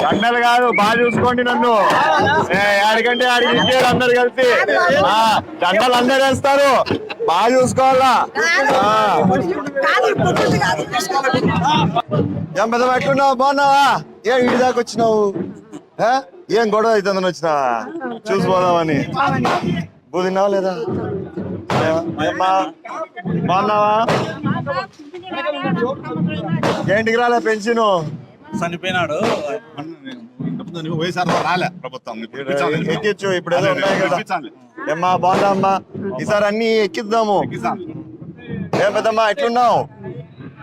దండలు కాదు, బాగా చూసుకోండి నన్ను. ఆడికంటే ఆడికి ఇచ్చారు అందరు కలిసి. దండలు అందరు వేస్తారు, బాగా చూసుకోవాలా. ఏం పెద్ద ఎట్లున్నావు, బాగున్నావా? ఏం ఇంటి దాకా వచ్చినావు? ఏం గొడవ అవుతుందని వచ్చినావా? చూసిపోదామని. బూ తిన్నావా లేదా? బాగున్నావా? ఏంటికి రాలే పెన్షన్? చనిపోయినాడు, రాలే ప్రభుత్వం. ఎక్కిచ్చు, ఇప్పుడు ఏదో ఉన్నాయి కదా. ఏమ్మా బాగుందా అమ్మా? ఈసారి అన్ని ఎక్కిద్దాము. ఏం పెద్దమ్మా ఎట్లున్నావు?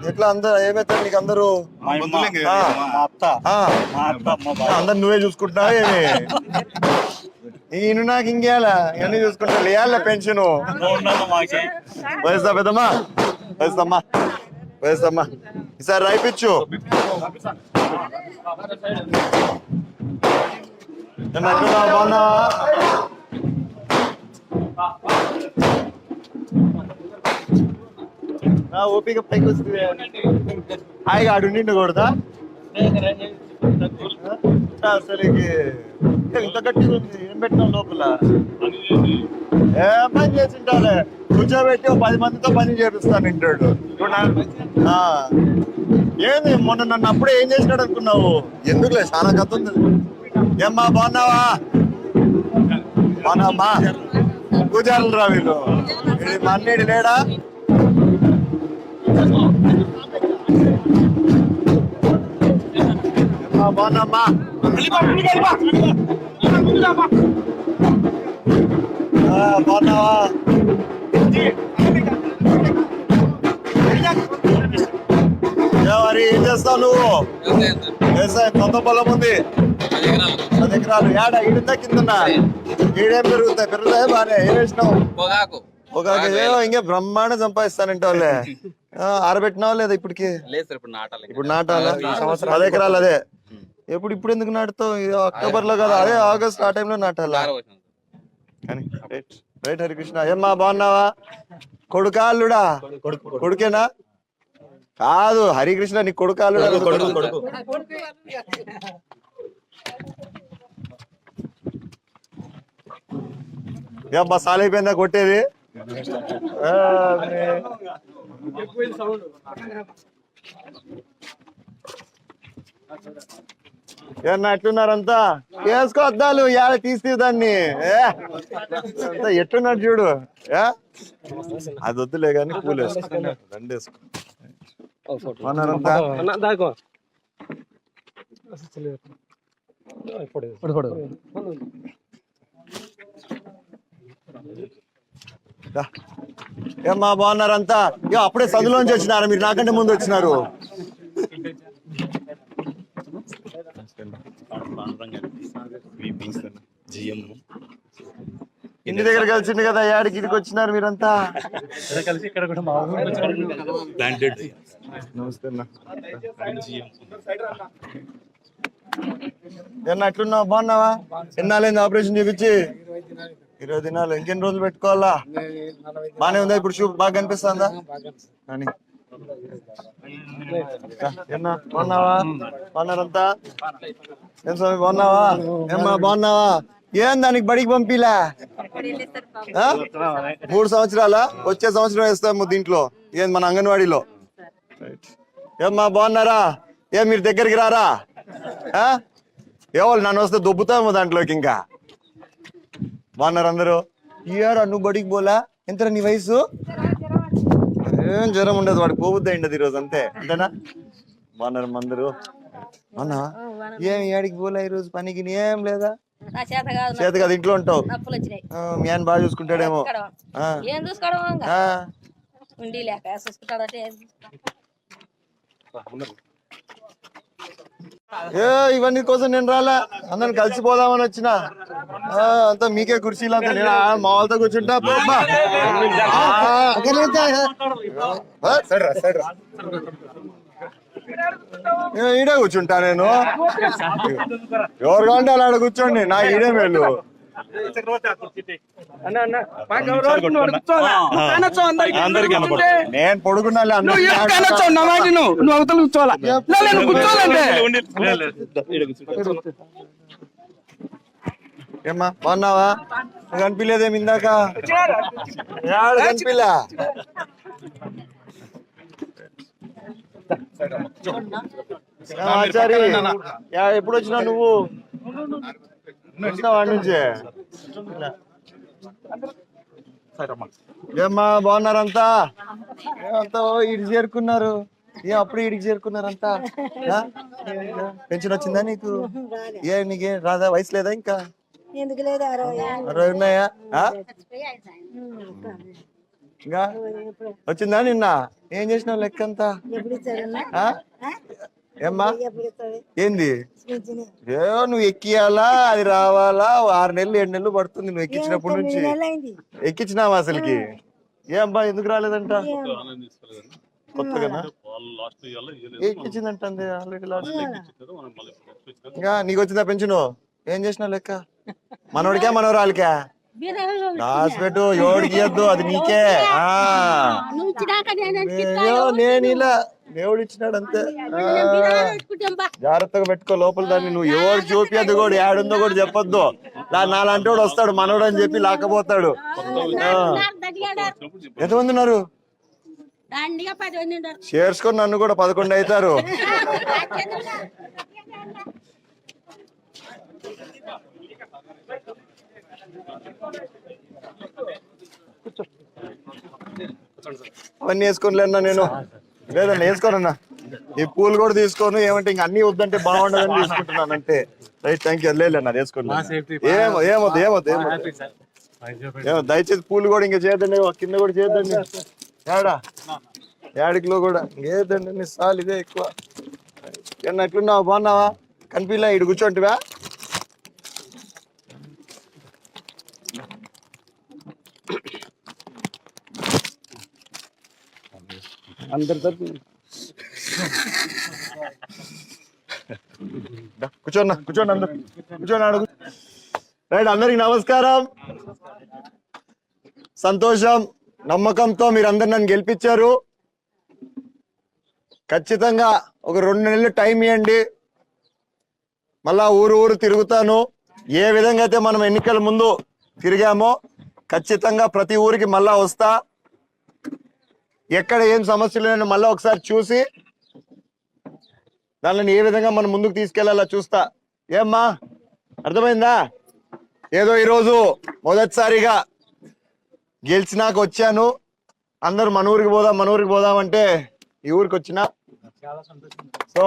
ఎట్లా అందరు ఏమైతే నీకు అందరూ? అందరు నువ్వే చూసుకుంటున్నావా ఏమి? ఈయన నాకు ఇంకేలా ఇవన్నీ చూసుకుంటా లేయాల పెన్షన్. వయస్తా పెద్దమ్మా, వయస్తమ్మా, వయస్తమ్మా. ఈసారి రాయిపించు. బాగున్నావా? ఓపిక పైకి వస్తుంది. హాయిగా ఆడు నిండు కొడతా. అసలు ఇంత గట్టిగా ఉంది. ఏం పెట్టినాం లోపల? ఏం పని చేసి ఉంటాలే, కూర్చోబెట్టి 10 మందితో పని చేపిస్తాను ఇంటాడు. ఏంది మొన్న నన్ను అప్పుడే ఏం చేసినాడు అనుకున్నావు? ఎందుకులే, చాలా కథ ఉంది. ఏమ్మా బాగున్నావా? బాగున్నావమ్మా? పూజారులు రా వీళ్ళు. మా అన్నిటి లేడా? బాగున్నామ్మా? బాగున్నావా? మరి ఏం చేస్తావు నువ్వు? వ్యవసాయం సొంత పొలం ఉంది, 10 ఎకరాలు. ఏడా ఈడుందా కిందన్నా? ఈడేం పెరుగుతాయి బానే. ఏం వేసినావు? పొగాకు. ఏమో ఇంకే బ్రహ్మాండం సంపాదిస్తానంటే వాళ్ళే. ఆరబెట్టినావా లేదా ఇప్పటికి? ఇప్పుడు నాటాలా? 10 ఎకరాలు. అదే ఇప్పుడు ఎందుకు నాటుతావు? అక్టోబర్ లో కదా, అదే ఆగస్ట్ ఆ టైంలో నాటాలా? రైట్ హరికృష్ణ. ఏమ్మా బాగున్నావా? కొడుకా అల్లుడా? కొడుకేనా? కాదు హరికృష్ణ, నీ కొడుకా అల్లుడా? ఏమ్మా సాలైపోయిందా కొట్టేది? ఏమన్నా ఎట్లున్నారంతా? వేసుకో అద్దాలు, ఏడ తీసి దాన్ని. ఎట్టున్నాడు చూడు. అది వద్దులే కానీ పూలు వేసుకో, దండ వేసుకో. ఏమ్మా బాగున్నారంతా? అప్పుడే చదువులోంచి వచ్చినారు మీరు, నాకంటే ముందు వచ్చినారు. ఇంటి దగ్గర కలిసింది కదా, ఏడికి ఇడికి వచ్చినారు మీరంతా? నమస్తే అన్న. ఏమన్నా ఎట్లున్నావు? బాగున్నావా? ఎన్నాళ్ళైంది ఆపరేషన్ చేపించి? 20 దినాలు. ఇంకెన్ని రోజులు పెట్టుకోవాలా? బానే ఉందా ఇప్పుడు? షూ బాగా కనిపిస్తుందా? అని బాగున్నావా? బాగున్నారంతా? ఏం స్వామి బాగున్నావా? ఏమ్మా బాగున్నావా? ఏం దానికి బడికి పంపిలా? 3 సంవత్సరాలా? వచ్చే సంవత్సరం వేస్తాము దీంట్లో. ఏం మన అంగన్వాడీలో. ఏమ్మా బాగున్నారా? ఏం మీరు దగ్గరికి రారా? ఏవాళ్ళు నన్ను వస్తే దొబ్బుతామో దాంట్లోకి. ఇంకా బాగున్నారు అందరూ? ఇయర్ నువ్వు బడికి పోలా? ఎంత నీ వయసు? ఏం జ్వరం ఉండదు, వాడికి పోబుద్ది అయింది ఈరోజు, అంతే. అంతేనా? బాగున్నారు అందరూ? అవునా? ఏం ఏడికి పోలే ఈరోజు పనికి? ఏం లేదా? చేత కాదు, ఇంట్లో ఉంటావు. మీ ఆయన బాగా చూసుకుంటాడేమో. ఇవన్నీ కోసం నేను రాలా, అందరిని కలిసిపోదామని వచ్చిన. అంతా మీకే కుర్చీలు అంతా. నేను మా వాళ్ళతో కూర్చుంటా. ఈడే కూర్చుంటా నేను. ఎవరు కావాలంటే అలా కూర్చోండి, నా ఈడే మేలు. అందరికీ అనుకుంటా నేను పొడుగున్నాలే నువ్వు అవతల కూర్చోవాలా కూర్చోవాలంటే ఏమ్మా బాగున్నావా కనిపించలేదేమి ఇందాక కనిపిలే ఆచారి ఎప్పుడు వచ్చినావు నువ్వు వచ్చినావు వాడి నుంచి ఏమ్మా బాగున్నారంతా ఏమంతా ఇడికి చేరుకున్నారు ఏ అప్పుడు ఇడికి చేరుకున్నారంతా పెన్షన్ వచ్చిందా నీకు నీకే రాదా వయసు లేదా ఇంకా ఎందుకు లేదు 60 ఉన్నాయా ఇంకా వచ్చిందా నిన్న ఏం చేసినావు లెక్కంతా ఏమ్మా ఏంది నువ్వు ఎక్కియాలా అది రావాలా 6 నెలలు 7 నెలలు పడుతుంది నువ్వు ఎక్కించినప్పటి నుంచి ఎక్కించినావా అసలుకి ఏమ్మా ఎందుకు రాలేదంట కొత్తగా ఎక్కించిందంట ఆల్రెడీ లాస్ట్ ఇంకా నీకు వచ్చిందా పెన్షన్ ఏం చేసినావు లెక్క మనోడికా మనోరాలికా దాచిపెట్టు ఎవడికి ఇయ్యద్దు అది నీకే నేను ఇలా దేవుడు ఇచ్చినాడు అంతే జాగ్రత్తగా పెట్టుకో లోపల దాన్ని నువ్వు ఎవరు చూపియద్దు కూడా ఏడుందో కూడా చెప్పొద్దు నాలాంటి వాడు వస్తాడు మనోడు అని చెప్పి లాకపోతాడు ఎంతమంది ఉన్నారు చేర్చుకొని నన్ను కూడా 11 అవుతారు అవన్నీ వేసుకోలేనా నేను లేదన్నా వేసుకోనన్నా ఈ పూలు కూడా తీసుకోను ఏమంటే ఇంక అన్ని వద్దంటే బాగుండదని తీసుకుంటున్నాను అంటే రైట్ థ్యాంక్ యూ లేదన్నా వేసుకోండి ఏమో దయచేసి పూలు కూడా ఇంకా చేయొద్దండి కింద కూడా చేయొద్దండి యాడికిలో కూడా ఇంకేదండి సాల్ ఇదే ఎక్కువ ఏమన్నా ఎట్లున్నావా బాగున్నావా కనిపిలా ఇటు కూర్చోంటివా అందరి తరపు కూర్చోండి అందరు కూర్చోండి అడుగు రైట్ అందరికి నమస్కారం సంతోషం నమ్మకంతో మీరందరు నన్ను గెలిపించారు ఖచ్చితంగా ఒక 2 నెలలు టైం ఇవ్వండి మళ్ళా ఊరు తిరుగుతాను ఏ విధంగా అయితే మనం ఎన్నికల ముందు తిరిగామో ఖచ్చితంగా ప్రతి ఊరికి మళ్ళా వస్తా ఎక్కడ ఏం సమస్యలు లేని మళ్ళీ ఒకసారి చూసి దానిని ఏ విధంగా మనం ముందుకు తీసుకెళ్లాలో చూస్తా ఏమ్మా అర్థమైందా ఏదో ఈరోజు మొదటిసారిగా గెలిచినాక వచ్చాను అందరు మన ఊరికి పోదాం అంటే ఈ ఊరికి వచ్చిన సో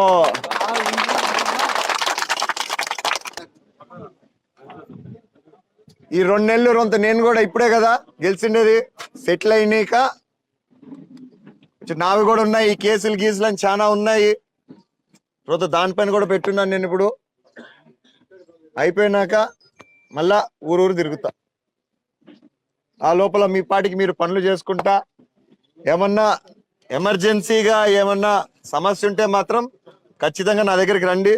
ఈ 2 నెలలు రొంత నేను కూడా ఇప్పుడే కదా గెలిచిండేది సెటిల్ అయినాక నావి కూడా ఉన్నాయి కేసులు గీసులు అని చాలా ఉన్నాయి తర్వాత దానిపైన కూడా పెట్టున్నాను నేను ఇప్పుడు అయిపోయినాక మళ్ళా ఊరు తిరుగుతా ఆ లోపల మీ పాటికి మీరు పనులు చేసుకుంటా ఏమన్నా ఎమర్జెన్సీగా ఏమన్నా సమస్య ఉంటే మాత్రం ఖచ్చితంగా నా దగ్గరికి రండి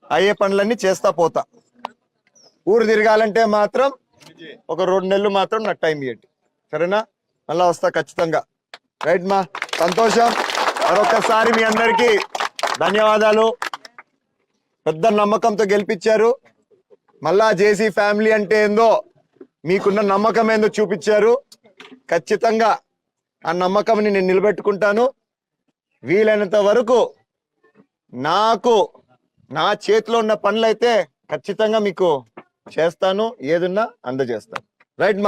అయ్యే పనులన్నీ చేస్తా పోతా ఊరు తిరగాలంటే మాత్రం ఒక 2 నెలలు మాత్రం నాకు టైం ఇవ్వండి సరేనా మళ్ళా వస్తా ఖచ్చితంగా రైట్ మా సంతోషం మరొకసారి మీ అందరికీ ధన్యవాదాలు పెద్ద నమ్మకంతో గెలిపించారు మళ్ళా జేసీ ఫ్యామిలీ అంటే ఏందో మీకున్న నమ్మకం ఏందో చూపించారు ఖచ్చితంగా ఆ నమ్మకంని నేను నిలబెట్టుకుంటాను వీలైనంత వరకు నాకు నా చేతిలో ఉన్న పనులైతే ఖచ్చితంగా మీకు చేస్తాను ఏదున్నా అందజేస్తాను రైట్ మా